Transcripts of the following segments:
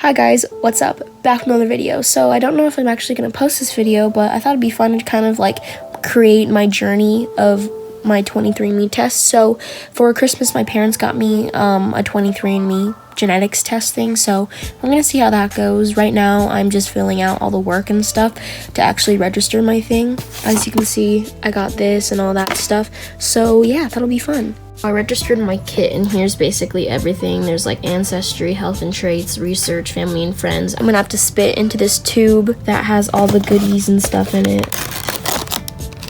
Hi guys, what's up? Back with another video. So I don't know if I'm actually going to post this video, but I thought it'd be fun to kind of like create my journey of my 23andMe test. So for Christmas, my parents got me a 23andMe genetics test thing, so I'm going to see how that goes. Right now, I'm just filling out all the work and stuff to actually register my thing. As you can see, I got this and all that stuff. So yeah, that'll be fun. I registered my kit, and here's basically everything. There's like ancestry, health and traits, research, family and friends. I'm gonna have to spit into this tube that has all the goodies and stuff in it.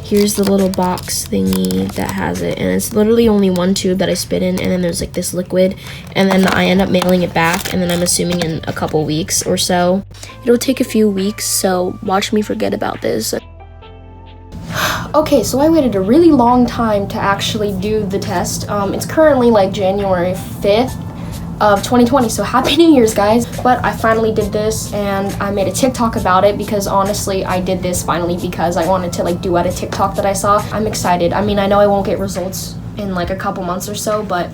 Here's the little box thingy that has it, and it's literally only one tube that I spit in, and then there's like this liquid, and then I end up mailing it back, and then I'm assuming in a couple weeks or so. It'll take a few weeks, so watch me forget about this. Okay, so I waited a really long time to actually do the test. It's currently like January 5th of 2020, so happy New Year's, guys. But I finally did this, and I made a TikTok about it because honestly, I did this finally because I wanted to like duet a TikTok that I saw. I'm excited. I mean, I know I won't get results in like a couple months or so, but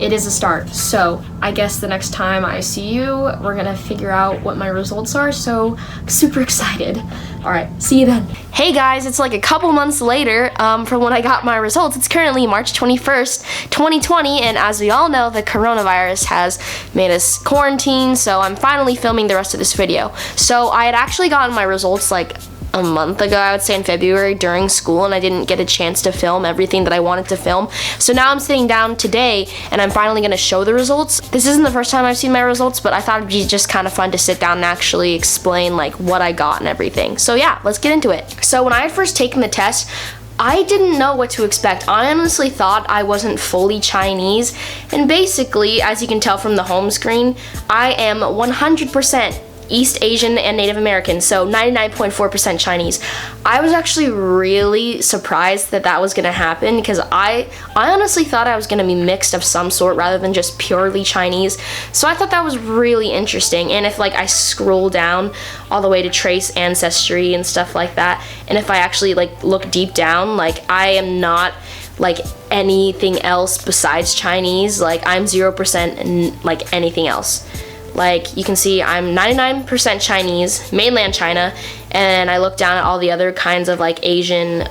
it is a start. So I guess the next time I see you, we're gonna figure out what my results are, so I'm super excited. All right, see you then. Hey guys, it's like a couple months later from when I got my results. It's currently March 21st, 2020, and as we all know, the coronavirus has made us quarantine, so I'm finally filming the rest of this video. So I had actually gotten my results like a month ago, I would say in February during school, and I didn't get a chance to film everything that I wanted to film. So now I'm sitting down today and I'm finally gonna show the results. This isn't the first time I've seen my results, but I thought it'd be just kind of fun to sit down and actually explain like what I got and everything. So yeah, let's get into it. So when I had first taken the test, I didn't know what to expect. I honestly thought I wasn't fully Chinese, and basically, as you can tell from the home screen, I am 100% East Asian and Native American, so 99.4% Chinese. I was actually really surprised that that was gonna happen because I honestly thought I was gonna be mixed of some sort rather than just purely Chinese. So I thought that was really interesting. And if like I scroll down all the way to trace ancestry and stuff like that, and if I actually like look deep down, like I am not like anything else besides Chinese. Like I'm 0% like anything else. Like you can see I'm 99% Chinese, mainland China, and I look down at all the other kinds of like Asian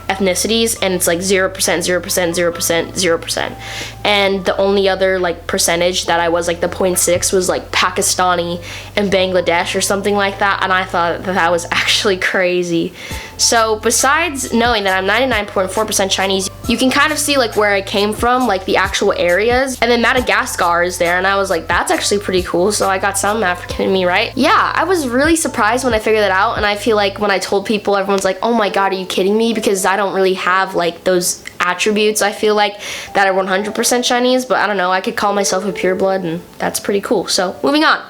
ethnicities, and it's like 0%, 0%, 0%, 0%. And the only other like percentage that I was like the 0.6 was like Pakistani and Bangladesh or something like that, and I thought that that was actually crazy. So besides knowing that I'm 99.4% Chinese, you can kind of see like where I came from, like the actual areas. And then Madagascar is there, and I was like, that's actually pretty cool. So I got some African in me, right? Yeah, I was really surprised when I figured that out, and I feel like when I told people, everyone's like, oh my god, are you kidding me? Because I don't really have like those attributes, I feel like, that are 100% Chinese, but I don't know, I could call myself a pureblood, and that's pretty cool. So moving on.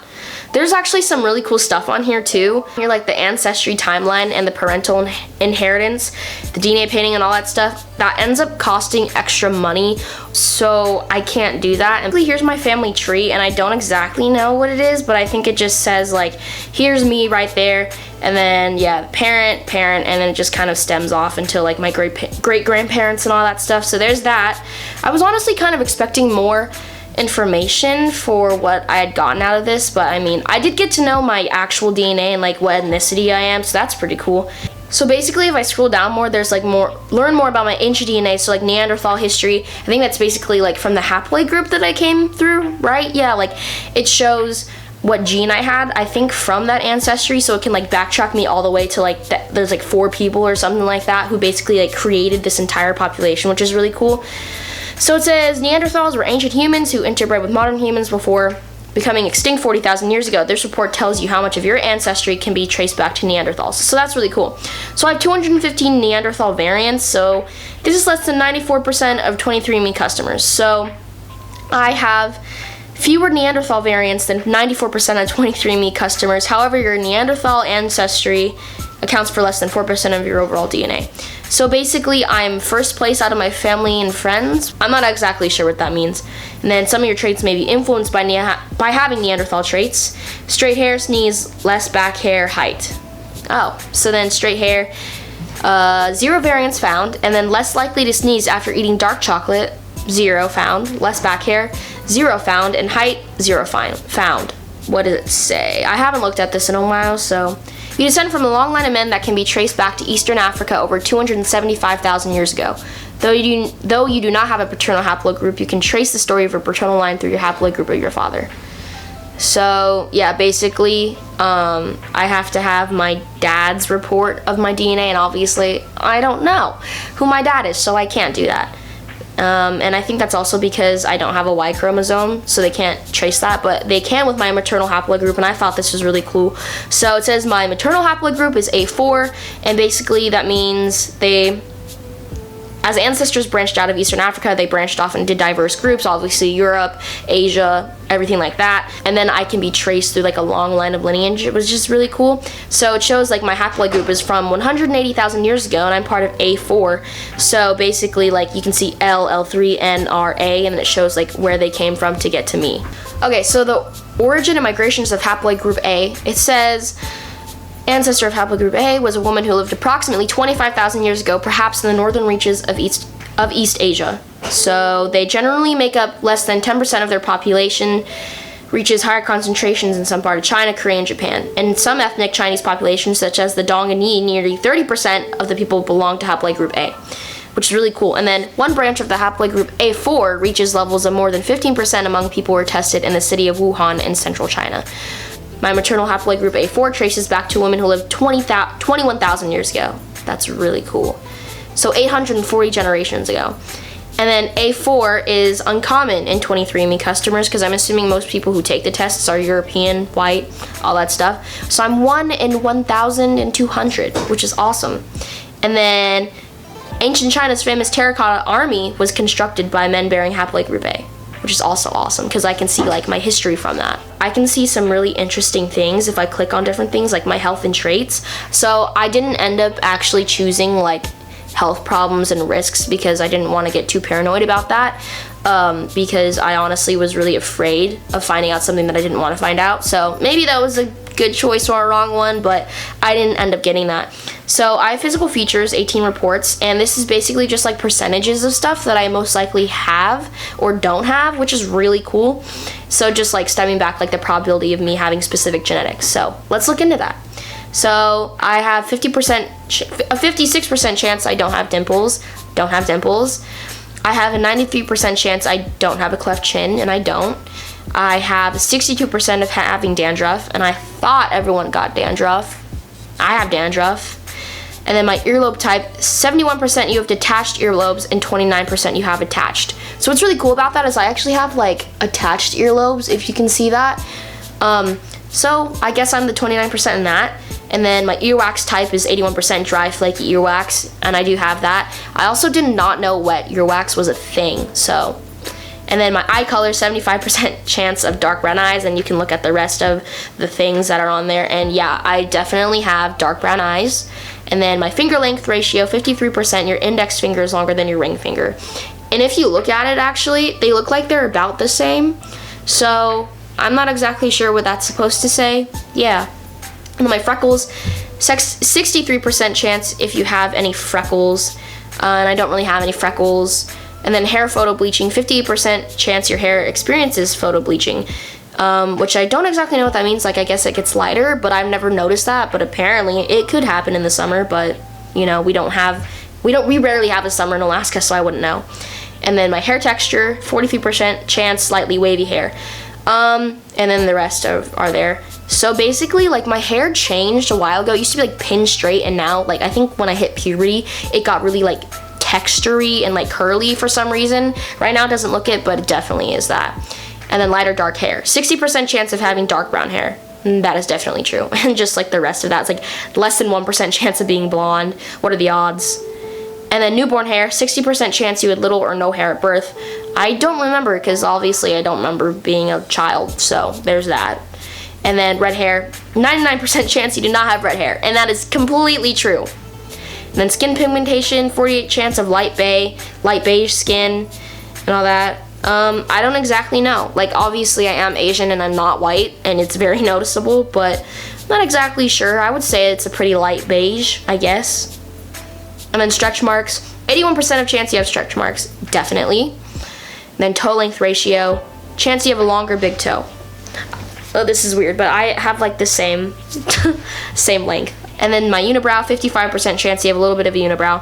There's actually some really cool stuff on here too. Here like the ancestry timeline and the parental inheritance, the DNA painting and all that stuff. That ends up costing extra money, so I can't do that. And here's my family tree, and I don't exactly know what it is, but I think it just says like, here's me right there, and then yeah, parent, and then it just kind of stems off until like my great grandparents and all that stuff. So there's that. I was honestly kind of expecting more information for what I had gotten out of this, but I mean, I did get to know my actual DNA and like what ethnicity I am, so that's pretty cool. So basically, if I scroll down more, there's like learn more about my ancient DNA, so like Neanderthal history. I think that's basically like from the haploid group that I came through, right? Yeah, like it shows what gene I had, I think, from that ancestry, so it can like backtrack me all the way to like there's like 4 people or something like that who basically like created this entire population, which is really cool. So it says Neanderthals were ancient humans who interbred with modern humans before becoming extinct 40,000 years ago. This report tells you how much of your ancestry can be traced back to Neanderthals. So that's really cool. So I have 215 Neanderthal variants, so this is less than 94% of 23andMe customers. So I have fewer Neanderthal variants than 94% of 23andMe customers. However, your Neanderthal ancestry accounts for less than 4% of your overall DNA. So basically, I'm first place out of my family and friends. I'm not exactly sure what that means. And then some of your traits may be influenced by having Neanderthal traits. Straight hair, sneeze, less back hair, height. Oh, so then straight hair, 0 variants found, and then less likely to sneeze after eating dark chocolate, 0 found. Less back hair, 0 found, and height, 0 found. what does it say? I haven't looked at this in a while, so. You descend from a long line of men that can be traced back to Eastern Africa over 275,000 years ago. Though you do not have a paternal haplogroup, you can trace the story of your paternal line through your haplogroup of your father. So, yeah, basically, I have to have my dad's report of my DNA, and obviously, I don't know who my dad is, so I can't do that. And I think that's also because I don't have a Y chromosome, so they can't trace that, but they can with my maternal haplogroup, and I thought this was really cool. So it says my maternal haplogroup is A4, and basically that means as ancestors branched out of Eastern Africa, they branched off into diverse groups, obviously Europe, Asia, everything like that. And then I can be traced through like a long line of lineage. It was just really cool. So it shows like my haplogroup is from 180,000 years ago, and I'm part of A4. So basically like you can see L, L3, N, R, A, and it shows like where they came from to get to me. Okay, so the origin and migrations of haplogroup A, it says, ancestor of haplogroup A was a woman who lived approximately 25,000 years ago, perhaps in the northern reaches of East Asia. So they generally make up less than 10% of their population, reaches higher concentrations in some part of China, Korea, and Japan. And some ethnic Chinese populations, such as the Dongani, nearly 30% of the people belong to haplogroup A, which is really cool. And then one branch of the haplogroup A4 reaches levels of more than 15% among people who were tested in the city of Wuhan in central China. My maternal haplogroup A4 traces back to a woman who lived 21,000 years ago. That's really cool. So 840 generations ago. And then A4 is uncommon in 23andMe customers because I'm assuming most people who take the tests are European, white, all that stuff. So I'm 1 in 1,200, which is awesome. And then ancient China's famous terracotta army was constructed by men bearing haplogroup A, which is also awesome because I can see like my history from that. I can see some really interesting things if I click on different things like my health and traits. So I didn't end up actually choosing like health problems and risks because I didn't want to get too paranoid about that, because I honestly was really afraid of finding out something that I didn't want to find out. So maybe that was a good choice or a wrong one, but I didn't end up getting that. So I have physical features, 18 reports, and this is basically just like percentages of stuff that I most likely have or don't have, which is really cool. So just like stepping back like the probability of me having specific genetics. So let's look into that. So I have a 56% chance I don't have dimples. I have a 93% chance I don't have a cleft chin, and I don't. I have 62% of having dandruff, and I thought everyone got dandruff. I have dandruff. And then my earlobe type, 71% you have detached earlobes and 29% you have attached. So what's really cool about that is I actually have like attached earlobes, if you can see that. So I guess I'm the 29% in that. And then my earwax type is 81% dry, flaky earwax, and I do have that. I also did not know wet earwax was a thing, so. And then my eye color, 75% chance of dark brown eyes, and you can look at the rest of the things that are on there. And yeah, I definitely have dark brown eyes. And then my finger length ratio, 53%, your index finger is longer than your ring finger. And if you look at it, actually, they look like they're about the same. So I'm not exactly sure what that's supposed to say. Yeah. And then my freckles, 63% chance if you have any freckles, and I don't really have any freckles. And then hair photo bleaching, 58% chance your hair experiences photo bleaching, which I don't exactly know what that means. Like, I guess it gets lighter, but I've never noticed that. But apparently it could happen in the summer, but you know, we rarely have a summer in Alaska, so I wouldn't know. And then my hair texture, 43% chance slightly wavy hair. And then the rest are there. So basically, like, my hair changed a while ago. It used to be like pin straight, and now, like, I think when I hit puberty, it got really like textury and like curly for some reason. Right now it doesn't look it, but it definitely is that. And then lighter dark hair, 60% chance of having dark brown hair. That is definitely true. And just like the rest of that, it's like less than 1% chance of being blonde. What are the odds? And then newborn hair, 60% chance you had little or no hair at birth. I don't remember, because obviously I don't remember being a child, so there's that. And then red hair, 99% chance you do not have red hair, and that is completely true. And then skin pigmentation, 48% chance of light beige skin, and all that. I don't exactly know. Like, obviously I am Asian and I'm not white, and it's very noticeable, but I'm not exactly sure. I would say it's a pretty light beige, I guess. And then stretch marks, 81% of chance you have stretch marks, definitely. And then toe length ratio, chance you have a longer big toe. Oh, this is weird, but I have like the same same length. And then my unibrow, 55% chance you have a little bit of a unibrow.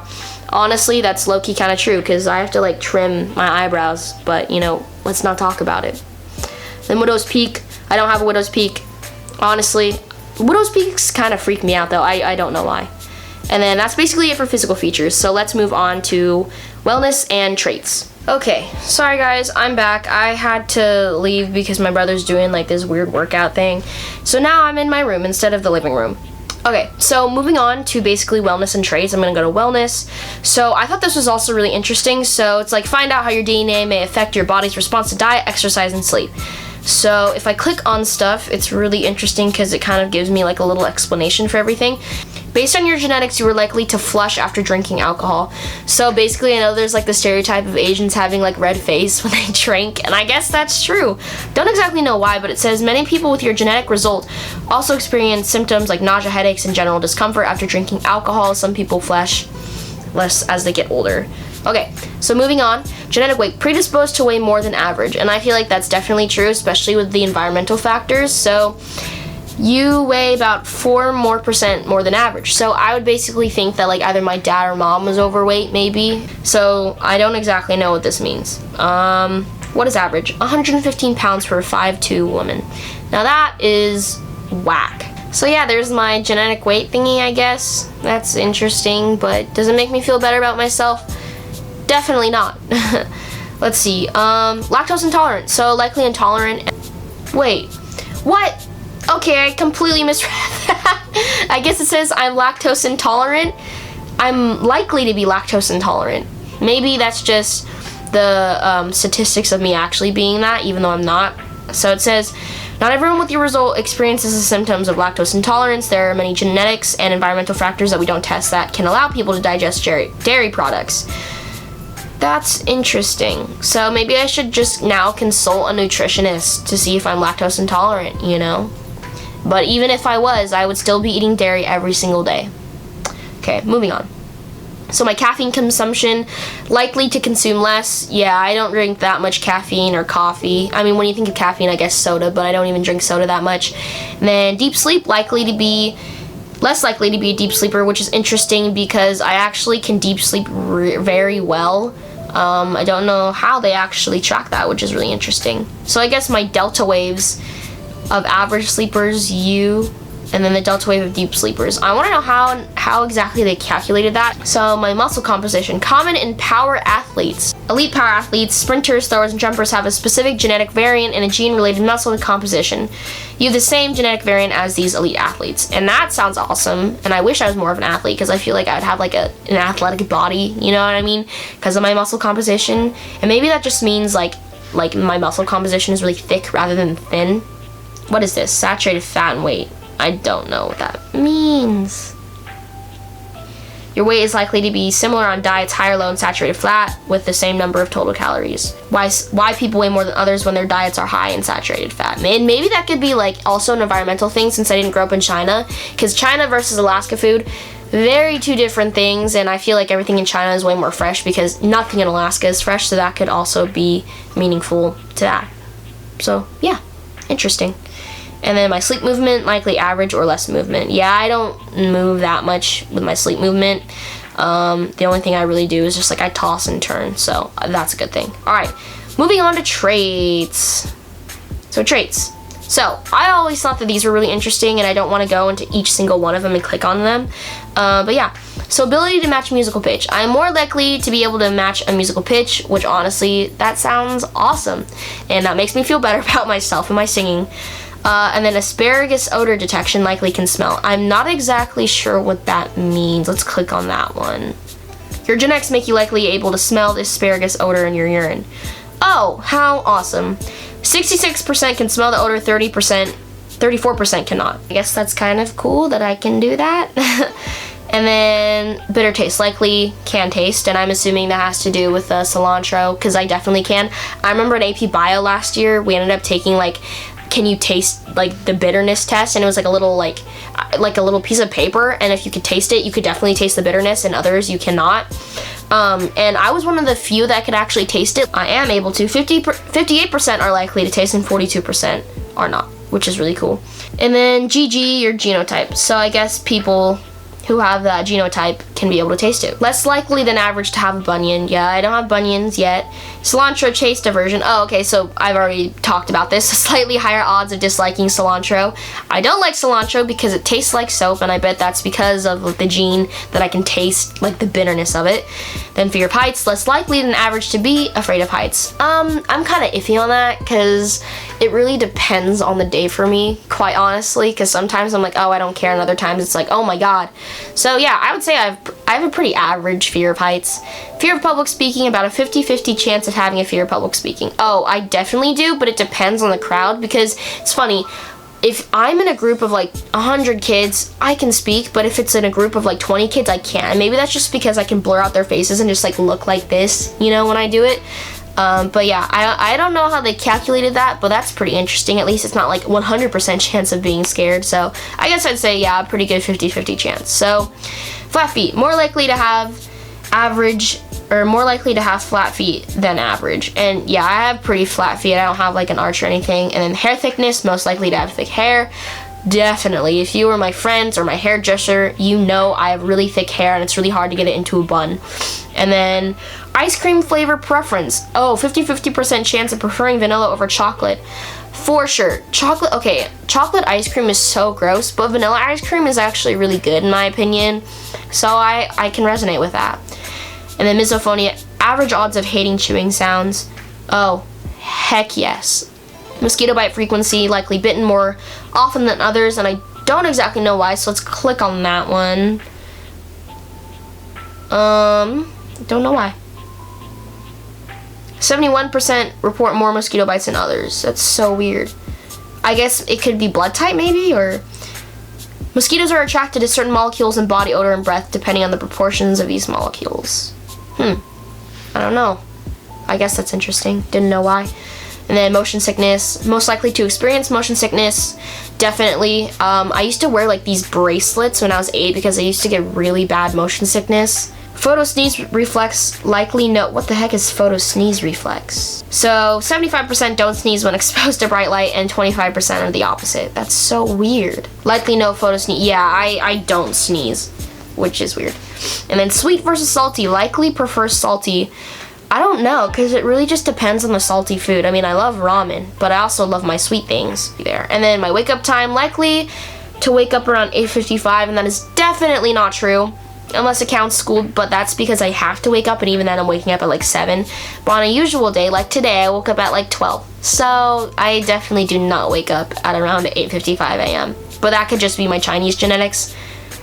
Honestly, that's low-key kind of true because I have to like trim my eyebrows, but you know, let's not talk about it. Then widow's peak, I don't have a widow's peak. Honestly, widow's peaks kind of freak me out though, I don't know why. And then that's basically it for physical features, so let's move on to wellness and traits. Okay, sorry guys, I'm back. I had to leave because my brother's doing like this weird workout thing. So now I'm in my room instead of the living room. Okay, so moving on to basically wellness and traits, I'm gonna go to wellness. So I thought this was also really interesting. So it's like find out how your DNA may affect your body's response to diet, exercise, and sleep. So if I click on stuff, it's really interesting because it kind of gives me like a little explanation for everything. Based on your genetics, you are likely to flush after drinking alcohol. So basically, I know there's like the stereotype of Asians having like red face when they drink, and I guess that's true. Don't exactly know why, but it says many people with your genetic result also experience symptoms like nausea, headaches, and general discomfort after drinking alcohol. Some people flush less as they get older. Okay, so moving on, genetic weight, predisposed to weigh more than average, and I feel like that's definitely true, especially with the environmental factors. So you weigh about 4% more than average. So I would basically think that like either my dad or mom was overweight maybe. So I don't exactly know what this means. What is average? 115 pounds for a 5'2" woman. Now that is whack. So yeah, there's my genetic weight thingy, I guess. That's interesting, but does it make me feel better about myself? Definitely not. Let's see, lactose intolerant. So likely intolerant. Wait, what? Okay, I completely misread that. I guess it says I'm lactose intolerant. I'm likely to be lactose intolerant. Maybe that's just the statistics of me actually being that, even though I'm not. So it says, not everyone with your result experiences the symptoms of lactose intolerance. There are many genetics and environmental factors that we don't test that can allow people to digest dairy products. That's interesting. So maybe I should just now consult a nutritionist to see if I'm lactose intolerant, you know? But even if I was, I would still be eating dairy every single day. Okay, moving on. So my caffeine consumption, likely to consume less. Yeah, I don't drink that much caffeine or coffee. I mean, when you think of caffeine, I guess soda, but I don't even drink soda that much. And then deep sleep, less likely to be a deep sleeper, which is interesting because I actually can deep sleep very well. I don't know how they actually track that, which is really interesting. So I guess my delta waves of average sleepers, and then the delta wave of deep sleepers. I want to know how exactly they calculated that. So my muscle composition, common in power athletes. Elite power athletes, sprinters, throwers, and jumpers have a specific genetic variant in a gene-related muscle composition. You have the same genetic variant as these elite athletes. And that sounds awesome, and I wish I was more of an athlete because I feel like I would have like an athletic body, you know what I mean? Because of my muscle composition. And maybe that just means like my muscle composition is really thick rather than thin. What is this? Saturated fat and weight. I don't know what that means. Your weight is likely to be similar on diets high or low in saturated fat with the same number of total calories. Why people weigh more than others when their diets are high in saturated fat? And maybe that could be like also an environmental thing since I didn't grow up in China. Because China versus Alaska food, very two different things, and I feel like everything in China is way more fresh because nothing in Alaska is fresh, so that could also be meaningful to that. So yeah, interesting. And then my sleep movement, likely average or less movement. Yeah, I don't move that much with my sleep movement. The only thing I really do is just like I toss and turn, so that's a good thing. All right, moving on to traits. So traits. So I always thought that these were really interesting, and I don't want to go into each single one of them and click on them. But yeah, so ability to match musical pitch. I am more likely to be able to match a musical pitch, which honestly, that sounds awesome. And that makes me feel better about myself and my singing. And then asparagus odor detection, likely can smell. I'm not exactly sure what that means. Let's click on that one. Your genetics make you likely able to smell the asparagus odor in your urine. Oh, how awesome. 66% can smell the odor, 34% cannot. I guess that's kind of cool that I can do that. And then bitter taste, likely can taste, and I'm assuming that has to do with cilantro, because I definitely can. I remember in AP Bio last year, we ended up taking like, can you taste like the bitterness test, and it was like a little like a little piece of paper, and if you could taste it, you could definitely taste the bitterness, and others you cannot. And I was one of the few that could actually taste it. I am able to. 58% are likely to taste and 42% are not. which is really cool. And then GG, your genotype. So I guess people who have that genotype can be able to taste it. Less likely than average to have a bunion. Yeah, I don't have bunions yet. Cilantro taste aversion. Oh, okay, so I've already talked about this. Slightly higher odds of disliking cilantro. I don't like cilantro because it tastes like soap, and I bet that's because of the gene that I can taste like the bitterness of it. Then fear of heights. Less likely than average to be afraid of heights. I'm kind of iffy on that because it really depends on the day for me, quite honestly, because sometimes I'm like, oh, I don't care, and other times it's like, oh my god. So yeah, I would say I have a pretty average fear of heights. Fear of public speaking, about a 50-50 chance of having a fear of public speaking. Oh, I definitely do, but it depends on the crowd, because it's funny, if I'm in a group of like 100 kids, I can speak, but if it's in a group of like 20 kids, I can't. Maybe that's just because I can blur out their faces and just like look like this, you know, when I do it. But yeah, I don't know how they calculated that, but that's pretty interesting. At least it's not like 100% chance of being scared. So I guess I'd say, yeah, a pretty good 50-50 chance. So flat feet, more likely to have average, or more likely to have flat feet than average. And yeah, I have pretty flat feet. I don't have like an arch or anything. And then hair thickness, most likely to have thick hair. Definitely, if you were my friends or my hairdresser, you know I have really thick hair and it's really hard to get it into a bun. And then ice cream flavor preference. Oh, 50-50% chance of preferring vanilla over chocolate. For sure. Chocolate, okay, chocolate ice cream is so gross, but vanilla ice cream is actually really good in my opinion. So I can resonate with that. And then misophonia, average odds of hating chewing sounds. Oh, heck yes. Mosquito bite frequency, likely bitten more often than others, and I don't exactly know why, so let's click on that one. Don't know why. 71% report more mosquito bites than others. That's so weird. I guess it could be blood type maybe, or... Mosquitoes are attracted to certain molecules in body odor and breath depending on the proportions of these molecules. I don't know. I guess that's interesting. Didn't know why. And then motion sickness, most likely to experience motion sickness, definitely. I used to wear like these bracelets when I was 8 because I used to get really bad motion sickness. Photo sneeze reflex, likely no, what the heck is photo sneeze reflex? So 75% don't sneeze when exposed to bright light and 25% are the opposite. That's so weird. Likely no photo sneeze, yeah, I don't sneeze, which is weird. And then sweet versus salty, likely prefer salty. I don't know, because it really just depends on the salty food. I mean, I love ramen, but I also love my sweet things there. And then my wake up time, likely to wake up around 8:55, and that is definitely not true, unless it counts school, but that's because I have to wake up, and even then I'm waking up at like 7. But on a usual day, like today, I woke up at like 12. So I definitely do not wake up at around 8:55 a.m. But that could just be my Chinese genetics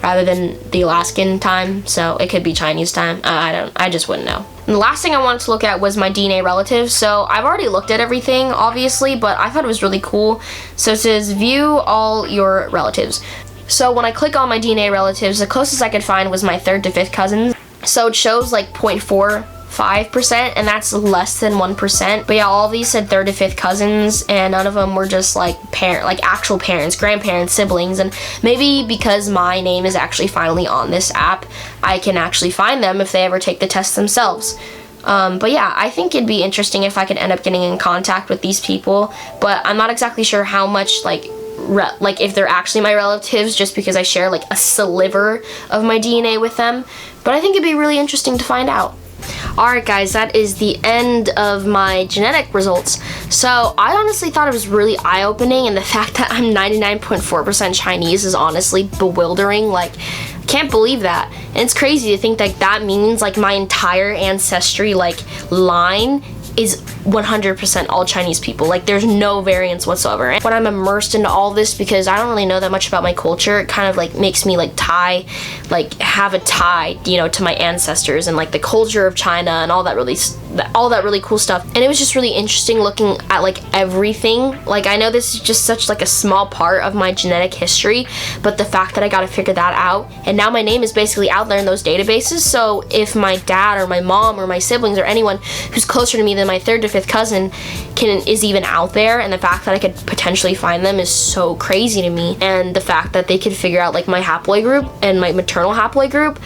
rather than the Alaskan time, so it could be Chinese time. I just wouldn't know. And the last thing I wanted to look at was my DNA relatives. So I've already looked at everything, obviously, but I thought it was really cool. So it says view all your relatives. So when I click on my DNA relatives, the closest I could find was my 3rd to 5th cousins. So it shows like 0.45%, and that's less than 1%. But yeah, all of these said 3rd to 5th cousins, and none of them were just like actual parents, grandparents, siblings. And maybe because my name is actually finally on this app, I can actually find them if they ever take the test themselves. But yeah, I think it'd be interesting if I could end up getting in contact with these people, but I'm not exactly sure how much like if they're actually my relatives, just because I share like a sliver of my DNA with them. But I think it'd be really interesting to find out. Alright guys, that is the end of my genetic results. So I honestly thought it was really eye-opening, and the fact that I'm 99.4% Chinese is honestly bewildering. Like, I can't believe that. And it's crazy to think that that means like my entire ancestry like line is 100% all Chinese people. Like, there's no variance whatsoever. And when I'm immersed into all this, because I don't really know that much about my culture, it kind of like makes me like have a tie, you know, to my ancestors and like the culture of China and all that really cool stuff. And it was just really interesting looking at like everything. Like, I know this is just such like a small part of my genetic history, but the fact that I got to figure that out, and now my name is basically out there in those databases. So if my dad or my mom or my siblings or anyone who's closer to me than my 3rd to 5th cousin is even out there, and the fact that I could potentially find them is so crazy to me. And the fact that they could figure out like my haploid group and my maternal haploid group,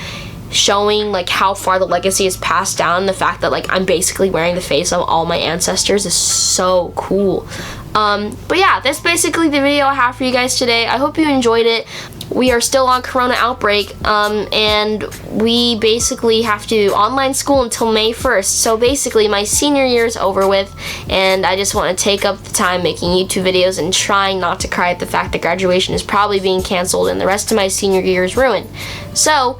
showing like how far the legacy is passed down, the fact that like I'm basically wearing the face of all my ancestors is so cool. But yeah, that's basically the video I have for you guys today. I hope you enjoyed it. We are still on corona outbreak, and we basically have to do online school until May 1st. So basically my senior year is over with, and I just want to take up the time making YouTube videos and trying not to cry at the fact that graduation is probably being canceled and the rest of my senior year is ruined. So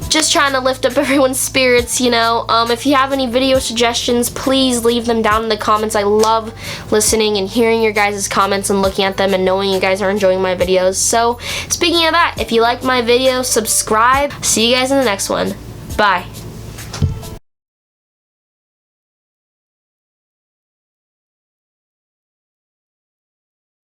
just trying to lift up everyone's spirits, you know. If you have any video suggestions, please leave them down in the comments. I love listening and hearing your guys' comments and looking at them and knowing you guys are enjoying my videos. So, speaking of that, if you like my video, subscribe. See you guys in the next one. Bye.